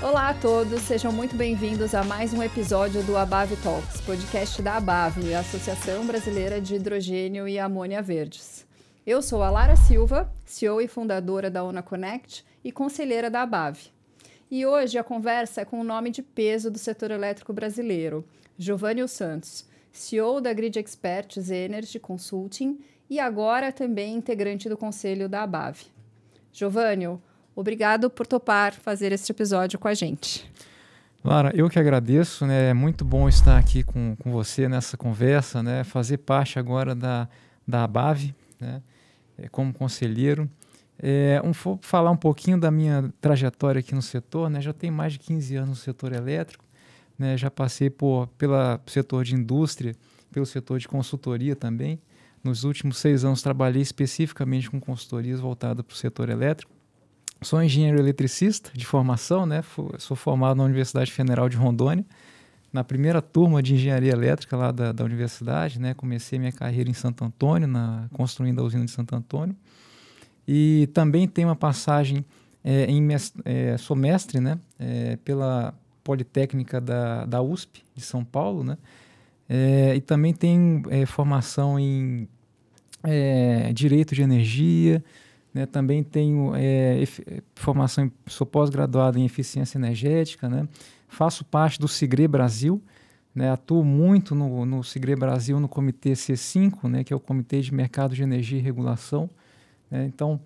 Olá a todos, sejam muito bem-vindos a mais um episódio do ABAV Talks, podcast da ABAV, a Associação Brasileira de Hidrogênio e Amônia Verdes. Eu sou a Lara Silva, CEO e fundadora da ONA Connect e conselheira da ABAV. E hoje a conversa é com o nome de peso do setor elétrico brasileiro, Jovânio Santos, CEO da Grid Experts Energy Consulting e agora também integrante do conselho da ABAV. Jovânio, obrigado por topar fazer este episódio com a gente. Lara, eu que agradeço, né? É muito bom estar aqui com você nessa conversa, né? Fazer parte agora da ABAV, né? Como conselheiro. Vou falar um pouquinho da minha trajetória aqui no setor, né? Já tenho mais de 15 anos no setor elétrico, né? Já passei pelo setor de indústria, pelo setor de consultoria também. Nos últimos 6 anos trabalhei especificamente com consultorias voltadas para o setor elétrico. Sou engenheiro eletricista de formação, né? Sou formado na Universidade Federal de Rondônia, na primeira turma de engenharia elétrica lá da universidade, né? Comecei minha carreira em Santo Antônio, construindo a usina de Santo Antônio. E também tenho uma passagem, sou mestre, né? Pela Politécnica da USP de São Paulo, né? E também tenho formação em Direito de Energia, né, também tenho formação, sou pós-graduado em eficiência energética, né, faço parte do Sigre Brasil, né, atuo muito no Sigre Brasil, no Comitê C5, né, que é o Comitê de Mercado de Energia e Regulação. Né, então,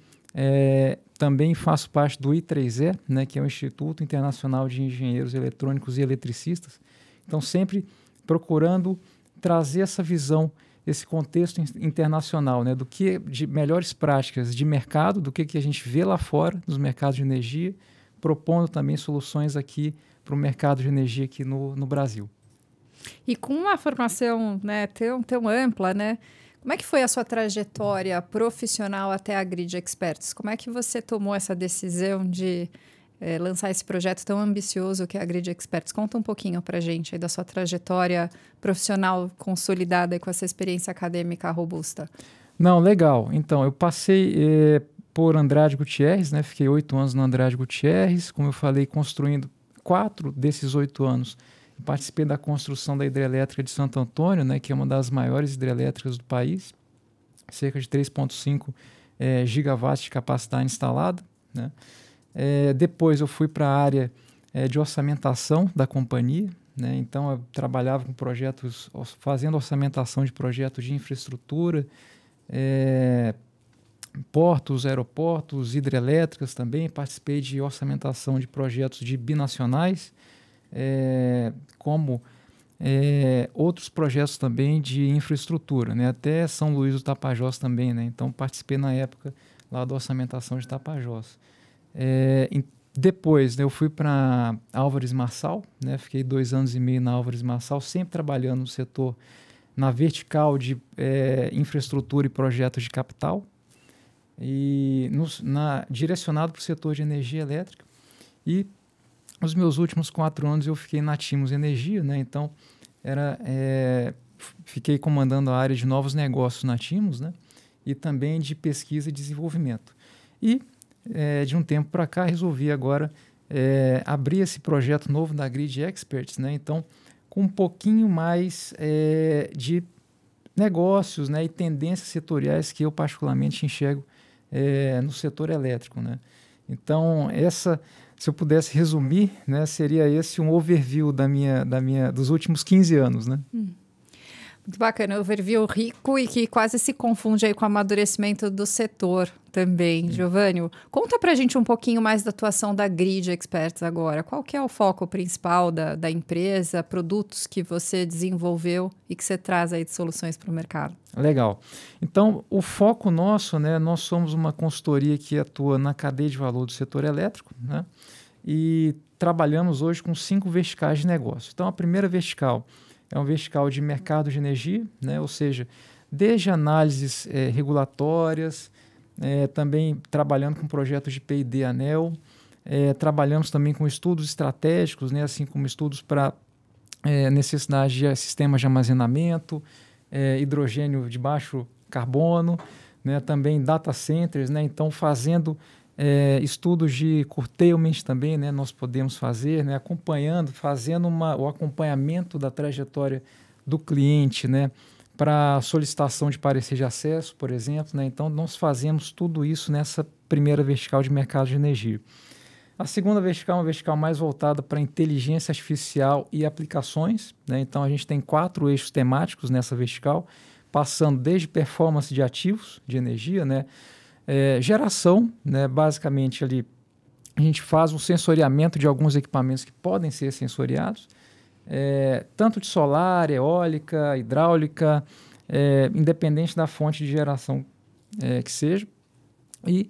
também faço parte do I3E, né, que é o Instituto Internacional de Engenheiros Eletrônicos e Eletricistas. Então, sempre procurando trazer essa visão, esse contexto internacional, né, do que de melhores práticas de mercado, do que a gente vê lá fora nos mercados de energia, propondo também soluções aqui para o mercado de energia aqui no Brasil. E com uma formação, né, tão ampla, né, como é que foi a sua trajetória profissional até a Grid Experts? Como é que você tomou essa decisão de lançar esse projeto tão ambicioso que é a Grid Experts? Conta um pouquinho para a gente aí da sua trajetória profissional consolidada e com essa experiência acadêmica robusta. Não, legal. Então, eu passei por Andrade Gutierrez, né? Fiquei 8 anos no Andrade Gutierrez, como eu falei, construindo 4 desses 8 anos. Participei da construção da hidrelétrica de Santo Antônio, né? Que é uma das maiores hidrelétricas do país, cerca de 3,5 gigawatts de capacidade instalada, né? Depois eu fui para a área de orçamentação da companhia, né? Então eu trabalhava com projetos, fazendo orçamentação de projetos de infraestrutura, portos, aeroportos, hidrelétricas também. Participei de orçamentação de projetos de binacionais, como outros projetos também de infraestrutura, né? Até São Luís do Tapajós também, né? Então participei na época lá da orçamentação de Tapajós. Depois, né, eu fui para Álvares Marçal, né, fiquei 2 anos e meio na Álvares Marçal, sempre trabalhando no setor, na vertical de infraestrutura e projetos de capital, e direcionado para o setor de energia elétrica. E os meus últimos 4 anos eu fiquei na Timos Energia, né, então fiquei comandando a área de novos negócios na Timos, né, e também de pesquisa e desenvolvimento. E de um tempo para cá, resolvi agora abrir esse projeto novo da Grid Experts, né? Então, com um pouquinho mais de negócios, né, e tendências setoriais que eu particularmente enxergo no setor elétrico, né? Então, se eu pudesse resumir, né, seria esse um overview dos últimos 15 anos, né? Muito bacana, overview rico e que quase se confunde aí com o amadurecimento do setor também. Jovânio, conta pra gente um pouquinho mais da atuação da Grid Experts agora. Qual que é o foco principal da empresa, produtos que você desenvolveu e que você traz aí de soluções para o mercado? Legal. Então, o foco nosso, né, nós somos uma consultoria que atua na cadeia de valor do setor elétrico, né, e trabalhamos hoje com 5 verticais de negócio. Então, a primeira vertical é um vertical de mercado de energia, né? Ou seja, desde análises regulatórias, também trabalhando com projetos de P&D ANEEL, Trabalhamos também com estudos estratégicos, né, assim como estudos para necessidade de sistemas de armazenamento, hidrogênio de baixo carbono, né, também data centers, né, então fazendo estudos de curtailment também, né, nós podemos fazer, né, fazendo o acompanhamento da trajetória do cliente, né, para solicitação de parecer de acesso, por exemplo, né, então nós fazemos tudo isso nessa primeira vertical de mercado de energia. A segunda vertical é uma vertical mais voltada para inteligência artificial e aplicações, né, então a gente tem 4 eixos temáticos nessa vertical, passando desde performance de ativos de energia, né, geração, né, basicamente ali a gente faz um sensoriamento de alguns equipamentos que podem ser sensoriados, tanto de solar, eólica, hidráulica, independente da fonte de geração que seja, e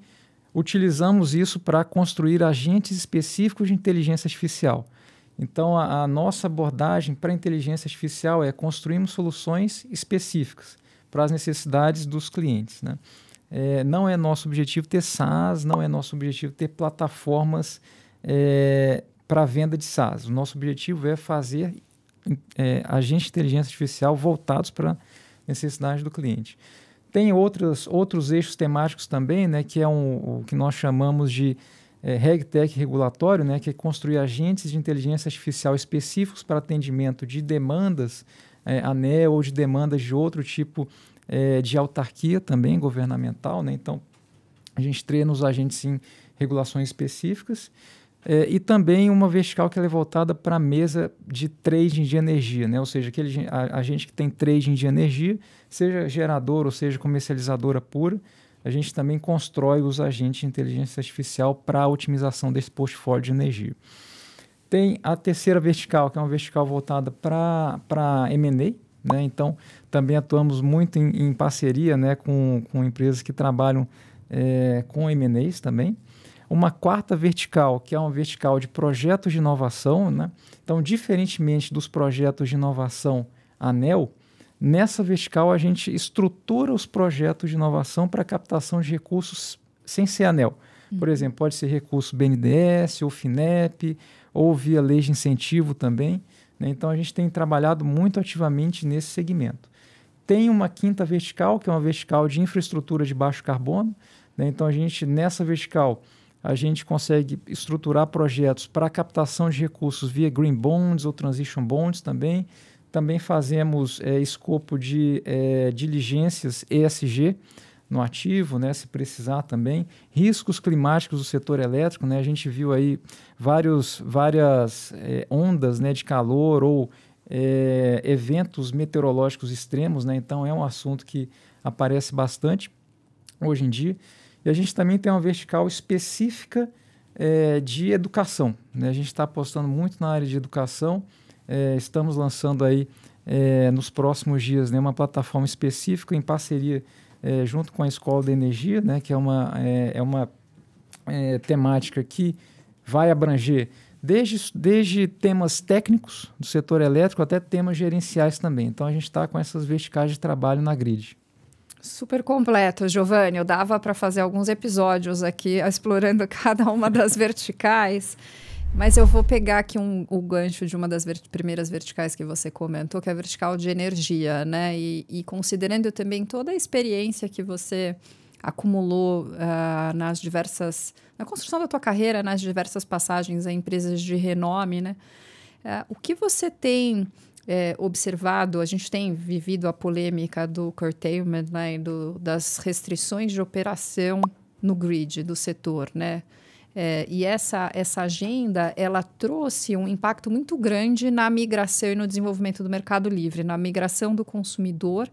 utilizamos isso para construir agentes específicos de inteligência artificial. Então, a nossa abordagem para a inteligência artificial é construirmos soluções específicas para as necessidades dos clientes, né? Não é nosso objetivo ter SaaS, não é nosso objetivo ter plataformas para venda de SaaS. O nosso objetivo é fazer agentes de inteligência artificial voltados para a necessidade do cliente. Tem outros eixos temáticos também, né, que é o que nós chamamos de RegTech regulatório, né, que é construir agentes de inteligência artificial específicos para atendimento de demandas ANEEL ou de demandas de outro tipo de autarquia também governamental, né? Então, a gente treina os agentes em regulações específicas e também uma vertical que é voltada para a mesa de trading de energia, né? Ou seja, aquele agente que tem trading de energia, seja gerador ou seja comercializadora pura, a gente também constrói os agentes de inteligência artificial para a otimização desse portfólio de energia. Tem a terceira vertical, que é uma vertical voltada para M&A, né? Então, também atuamos muito em parceria, né, com empresas que trabalham com M&As também. Uma quarta vertical, que é uma vertical de projetos de inovação, né? Então, diferentemente dos projetos de inovação ANEEL, nessa vertical a gente estrutura os projetos de inovação para captação de recursos sem ser ANEEL. Por exemplo, pode ser recurso BNDES, ou FINEP, ou via lei de incentivo também, né? Então, a gente tem trabalhado muito ativamente nesse segmento. Tem uma quinta vertical, que é uma vertical de infraestrutura de baixo carbono, né? Então, nessa vertical, a gente consegue estruturar projetos para captação de recursos via Green Bonds ou Transition Bonds também. Também fazemos escopo de diligências ESG no ativo, né, se precisar também. Riscos climáticos do setor elétrico, né, a gente viu aí várias ondas, né, de calor ou eventos meteorológicos extremos, né, então é um assunto que aparece bastante hoje em dia. E a gente também tem uma vertical específica de educação, né, a gente está apostando muito na área de educação, estamos lançando aí nos próximos dias, né, uma plataforma específica em parceria junto com a Escola da Energia, né, que é uma temática que vai abranger desde temas técnicos do setor elétrico até temas gerenciais também. Então, a gente está com essas verticais de trabalho na grid. Super completo, Giovanni. Eu dava para fazer alguns episódios aqui explorando cada uma das verticais, mas eu vou pegar aqui o gancho de uma das primeiras verticais que você comentou, que é a vertical de energia, né? E considerando também toda a experiência que você acumulou na construção da tua carreira, nas diversas passagens em empresas de renome, né? O que você tem observado? A gente tem vivido a polêmica do curtailment, né? Das restrições de operação no grid do setor, né? E essa agenda, ela trouxe um impacto muito grande na migração e no desenvolvimento do mercado livre, na migração do consumidor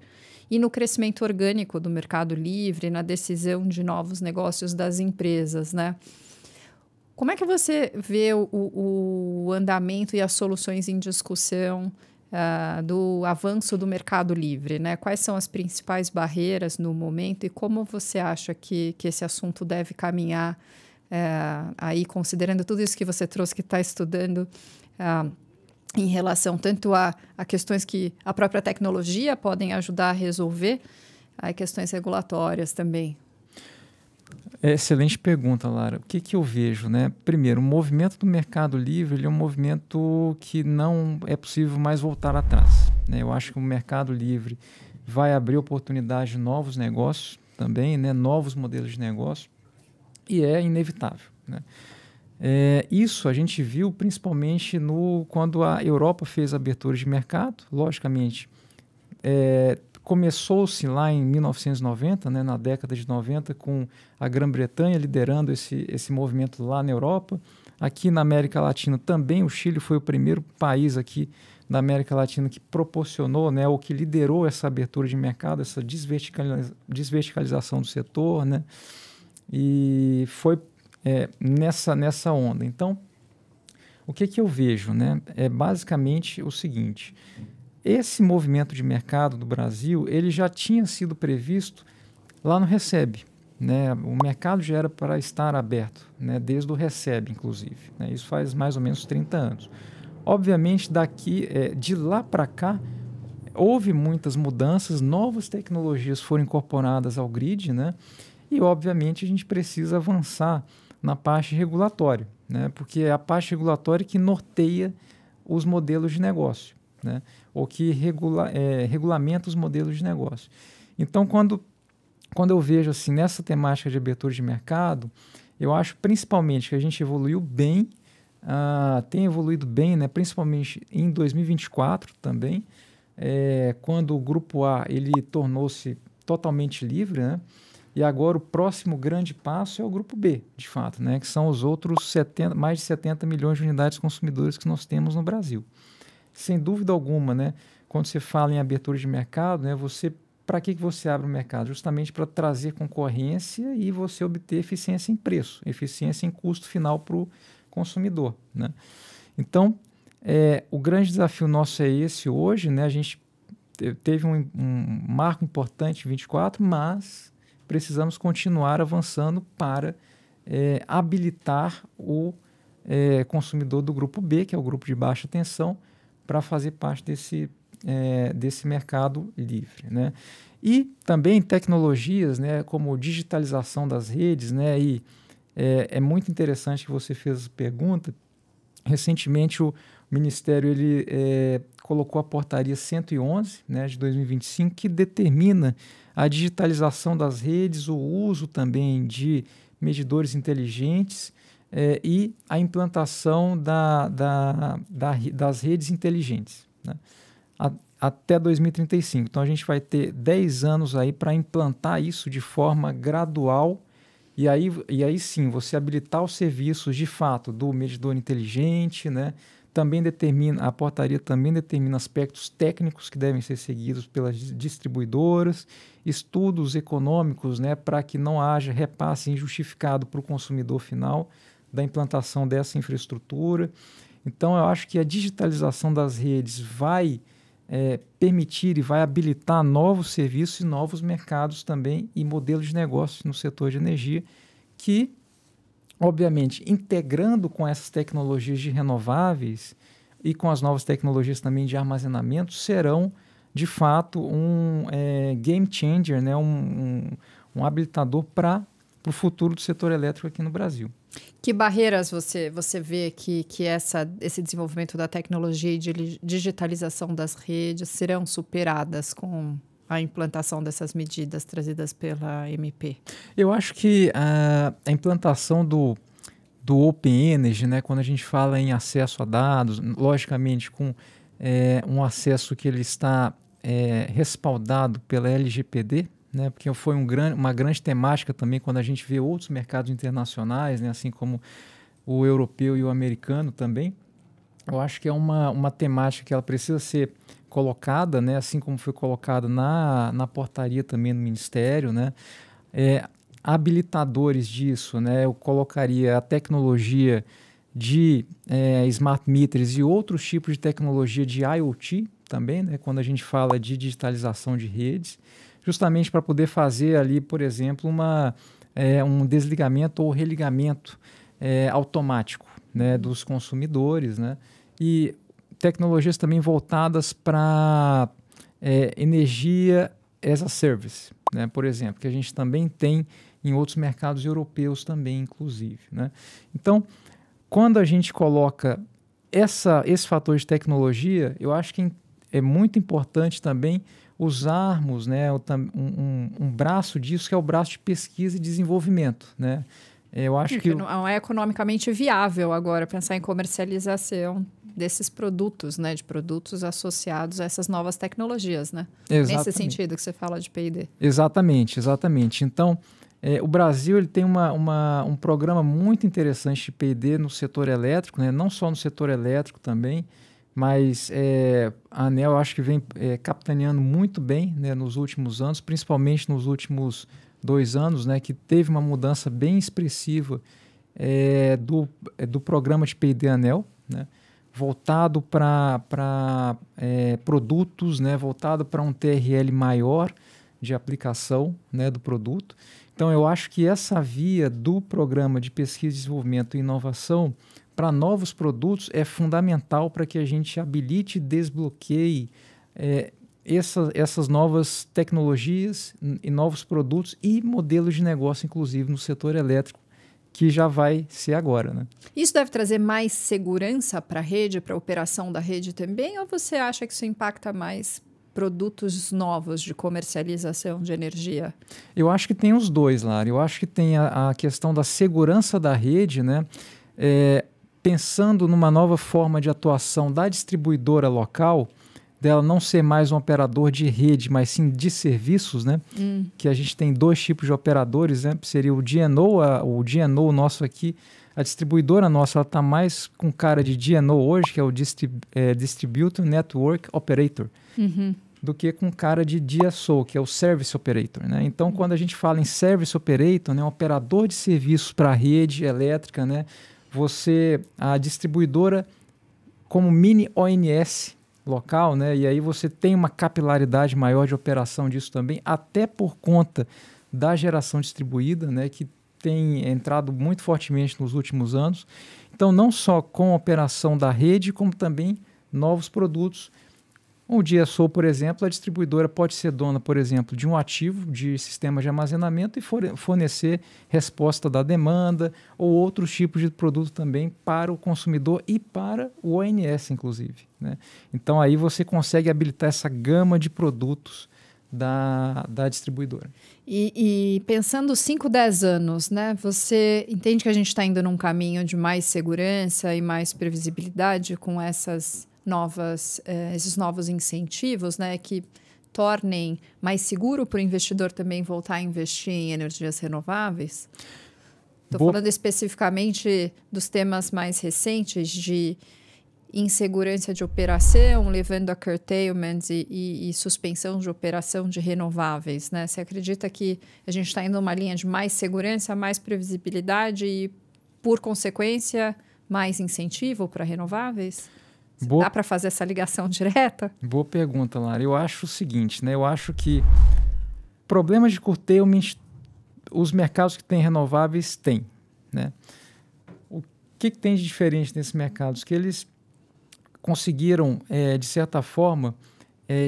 e no crescimento orgânico do mercado livre, na decisão de novos negócios das empresas, né? Como é que você vê o andamento e as soluções em discussão do avanço do mercado livre, né? Quais são as principais barreiras no momento e como você acha que esse assunto deve caminhar aí, considerando tudo isso que você trouxe, que está estudando em relação tanto a questões que a própria tecnologia podem ajudar a resolver, a questões regulatórias também? Excelente pergunta, Lara. O que eu vejo, né? Primeiro, o movimento do Mercado Livre ele é um movimento que não é possível mais voltar atrás, né? Eu acho que o Mercado Livre vai abrir oportunidade de novos negócios também, né? Novos modelos de negócio, e é inevitável, né? Isso a gente viu principalmente quando a Europa fez abertura de mercado, logicamente. Começou-se lá em 1990, né, na década de 90, com a Grã-Bretanha liderando esse movimento lá na Europa. Aqui na América Latina também, o Chile foi o primeiro país aqui da América Latina que proporcionou, né, ou que liderou essa abertura de mercado, essa desverticalização do setor, né, e foi nessa onda. Então, o que eu vejo, né, é basicamente o seguinte: esse movimento de mercado do Brasil, ele já tinha sido previsto lá no RECEB, né? O mercado já era para estar aberto, né? Desde o RECEB, inclusive, né? Isso faz mais ou menos 30 anos. Obviamente, de lá para cá, houve muitas mudanças, novas tecnologias foram incorporadas ao grid, né? E, obviamente, a gente precisa avançar na parte regulatória, né? Porque é a parte regulatória que norteia os modelos de negócio, né? Ou que regulamenta os modelos de negócio. Então, quando eu vejo assim, nessa temática de abertura de mercado, eu acho principalmente que a gente evoluiu bem, tem evoluído bem, né? Principalmente em 2024 também, quando o Grupo A ele tornou-se totalmente livre, né? E agora o próximo grande passo é o Grupo B, de fato, né? Que são os outros mais de 70 milhões de unidades consumidoras que nós temos no Brasil. Sem dúvida alguma, né? Quando você fala em abertura de mercado, né? Para que você abre o mercado? Justamente para trazer concorrência e você obter eficiência em preço, eficiência em custo final para o consumidor, né? Então, o grande desafio nosso é esse hoje, né? A gente teve um marco importante em 24, mas precisamos continuar avançando para habilitar o consumidor do grupo B, que é o grupo de baixa tensão, para fazer parte desse mercado livre, né? E também tecnologias, né, como digitalização das redes, né? E é muito interessante que você fez essa pergunta. Recentemente o Ministério ele colocou a portaria 111, né, de 2025, que determina a digitalização das redes, o uso também de medidores inteligentes e a implantação das redes inteligentes, né, até 2035. Então, a gente vai ter 10 anos aí para implantar isso de forma gradual e aí sim, você habilitar os serviços de fato do medidor inteligente, né? A portaria também determina aspectos técnicos que devem ser seguidos pelas distribuidoras, estudos econômicos, né, para que não haja repasse injustificado para o consumidor final da implantação dessa infraestrutura. Então, eu acho que a digitalização das redes vai permitir e vai habilitar novos serviços e novos mercados também e modelos de negócio no setor de energia que, obviamente, integrando com essas tecnologias de renováveis e com as novas tecnologias também de armazenamento, serão, de fato, um game changer, né? um habilitador para o futuro do setor elétrico aqui no Brasil. Que barreiras você vê que esse desenvolvimento da tecnologia e de digitalização das redes serão superadas com a implantação dessas medidas trazidas pela MP? Eu acho que a implantação do Open Energy, né, quando a gente fala em acesso a dados, logicamente com um acesso que ele está respaldado pela LGPD, né, porque foi uma grande temática também quando a gente vê outros mercados internacionais, né, assim como o europeu e o americano também. Eu acho que é uma temática que ela precisa ser colocada, né, assim como foi colocada na portaria também no Ministério, né, habilitadores disso, né, eu colocaria a tecnologia de smart meters e outros tipos de tecnologia de IoT também, né, quando a gente fala de digitalização de redes, justamente para poder fazer ali, por exemplo, um desligamento ou religamento automático, né, dos consumidores, né, e tecnologias também voltadas para energia as a service, né, por exemplo, que a gente também tem em outros mercados europeus também, inclusive, né? Então, quando a gente coloca esse fator de tecnologia, eu acho que é muito importante também usarmos, né, um braço disso, que é o braço de pesquisa e desenvolvimento, né? Eu acho que não é economicamente viável agora pensar em comercialização desses produtos, né, de produtos associados a essas novas tecnologias, né? Exatamente. Nesse sentido que você fala de P&D. Exatamente, exatamente. Então, o Brasil ele tem um programa muito interessante de P&D no setor elétrico, né? Não só no setor elétrico também, mas a ANEEL acho que vem capitaneando muito bem, né, nos últimos anos, principalmente nos últimos 2 anos, né, que teve uma mudança bem expressiva do programa de P&D ANEEL, né, voltado para produtos, né, voltado para um TRL maior de aplicação, né, do produto. Então, eu acho que essa via do programa de pesquisa, desenvolvimento e inovação para novos produtos é fundamental para que a gente habilite e desbloqueie essas novas tecnologias e novos produtos e modelos de negócio, inclusive no setor elétrico, que já vai ser agora, né? Isso deve trazer mais segurança para a rede, para a operação da rede também? Ou você acha que isso impacta mais produtos novos de comercialização de energia? Eu acho que tem os dois, Lara. Eu acho que tem a questão da segurança da rede, né? Pensando numa nova forma de atuação da distribuidora local, dela não ser mais um operador de rede, mas sim de serviços, né? Que a gente tem 2 tipos de operadores, né? Seria o DNO nosso aqui, a distribuidora nossa, ela está mais com cara de DNO hoje, que é o Distributed Network Operator, do que com cara de DSO, que é o Service Operator, né? Então, quando a gente fala em Service Operator, né, um operador de serviços para a rede elétrica, né? A distribuidora como mini ONS local, né? E aí você tem uma capilaridade maior de operação disso também, até por conta da geração distribuída, né? Que tem entrado muito fortemente nos últimos anos. Então, não só com a operação da rede, como também novos produtos. Um DSO, por exemplo, a distribuidora pode ser dona, por exemplo, de um ativo de sistema de armazenamento e fornecer resposta da demanda ou outros tipos de produto também para o consumidor e para o ONS, inclusive, né? Então, aí você consegue habilitar essa gama de produtos da distribuidora. E pensando 5, 10 anos, né? Você entende que a gente está indo num caminho de mais segurança e mais previsibilidade com esses novos incentivos, né? Que tornem mais seguro para o investidor também voltar a investir em energias renováveis? Estou falando especificamente dos temas mais recentes de insegurança de operação, levando a curtailments e suspensão de operação de renováveis, né? Você acredita que a gente está indo numa linha de mais segurança, mais previsibilidade e, por consequência, mais incentivo para renováveis? Dá para fazer essa ligação direta? Boa pergunta, Lara. Eu acho o seguinte, né? Eu acho que problemas de curtailment, os mercados que têm renováveis têm, né? O que tem de diferente nesses mercados? Que eles conseguiram, de certa forma,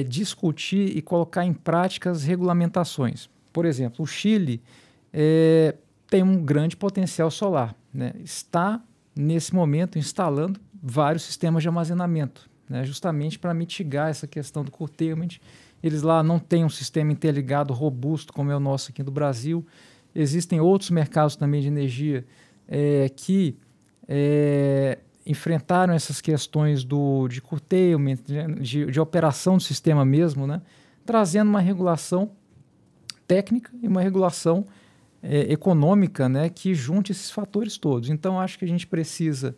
discutir e colocar em prática as regulamentações. Por exemplo, o Chile tem um grande potencial solar, né? Está, nesse momento, instalando vários sistemas de armazenamento, né? Justamente para mitigar essa questão do curtailment. Eles lá não têm um sistema interligado robusto, como é o nosso aqui do Brasil. Existem outros mercados também de energia que enfrentaram essas questões de curtailment, de operação do sistema mesmo, né? Trazendo uma regulação técnica e uma regulação econômica, né? Que junte esses fatores todos. Então, acho que a gente precisa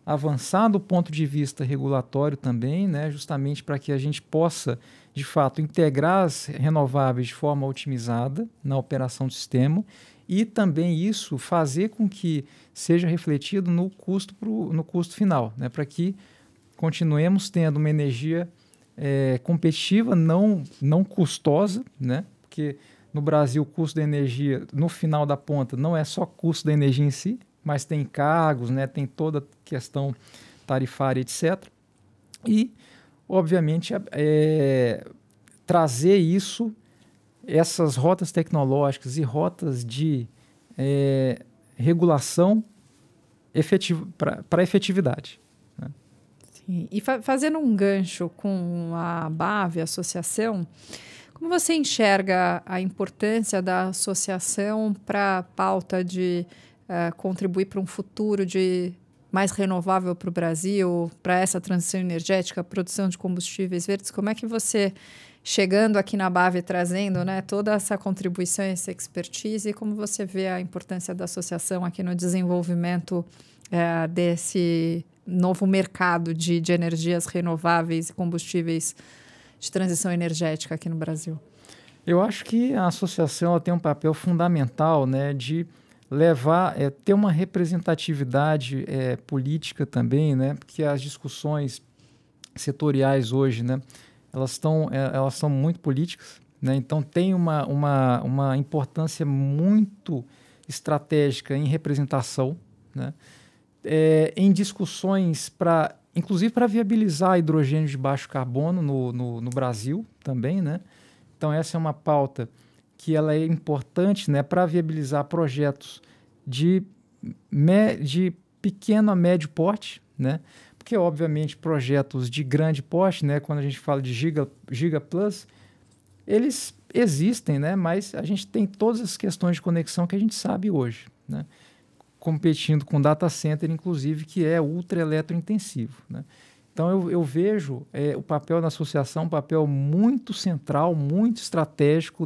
avançar do ponto de vista regulatório também, né? Justamente para que a gente possa, de fato, integrar as renováveis de forma otimizada na operação do sistema e também isso fazer com que seja refletido no custo final, né? Para que continuemos tendo uma energia competitiva, não custosa, né? Porque no Brasil o custo da energia, no final da ponta, não é só custo da energia em si, mas tem encargos, né? Tem toda a questão tarifária, etc. E, obviamente, trazer essas rotas tecnológicas e rotas de regulação para efetividade. Né? Sim. E fazendo um gancho com a ABAV, a associação, como você enxerga a importância da associação para a pauta de contribuir para um futuro mais renovável para o Brasil, para essa transição energética, a produção de combustíveis verdes? Como é que você, chegando aqui na ABAV, trazendo, né, toda essa contribuição, essa expertise, como você vê a importância da associação aqui no desenvolvimento desse novo mercado de energias renováveis e combustíveis de transição energética aqui no Brasil? Eu acho que a associação ela tem um papel fundamental, né, de levar, ter uma representatividade política também, né, porque as discussões setoriais hoje, né, elas são muito políticas, né, então tem uma importância muito estratégica em representação, né, em discussões inclusive para viabilizar hidrogênio de baixo carbono no Brasil também, né? Então essa é uma pauta que ela é importante, né, para viabilizar projetos de pequeno a médio porte, né? Porque obviamente projetos de grande porte, né, quando a gente fala de giga plus, eles existem, né, mas a gente tem todas as questões de conexão que a gente sabe hoje, né? Competindo com data center, inclusive, que é ultra eletrointensivo, né? Então, eu vejo o papel da associação um papel muito central, muito estratégico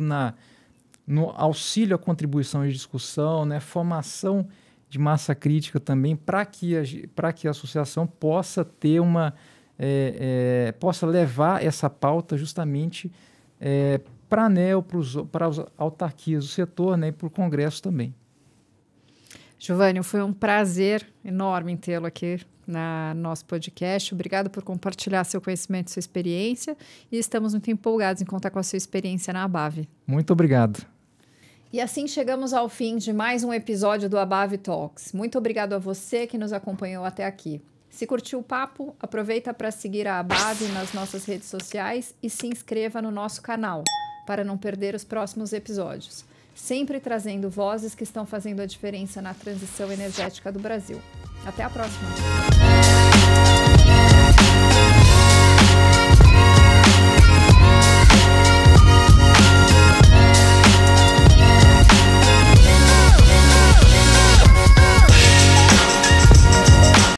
no auxílio à contribuição de discussão, né? Formação de massa crítica também, para que a associação possa ter possa levar essa pauta justamente para a ANEEL, para as autarquias do setor, né? E para o Congresso também. Giovanni, foi um prazer enorme tê-lo aqui no nosso podcast. Obrigado por compartilhar seu conhecimento e sua experiência. E estamos muito empolgados em contar com a sua experiência na ABAV. Muito obrigado. E assim chegamos ao fim de mais um episódio do ABAV Talks. Muito obrigado a você que nos acompanhou até aqui. Se curtiu o papo, aproveita para seguir a ABAV nas nossas redes sociais e se inscreva no nosso canal para não perder os próximos episódios. Sempre trazendo vozes que estão fazendo a diferença na transição energética do Brasil. Até a próxima!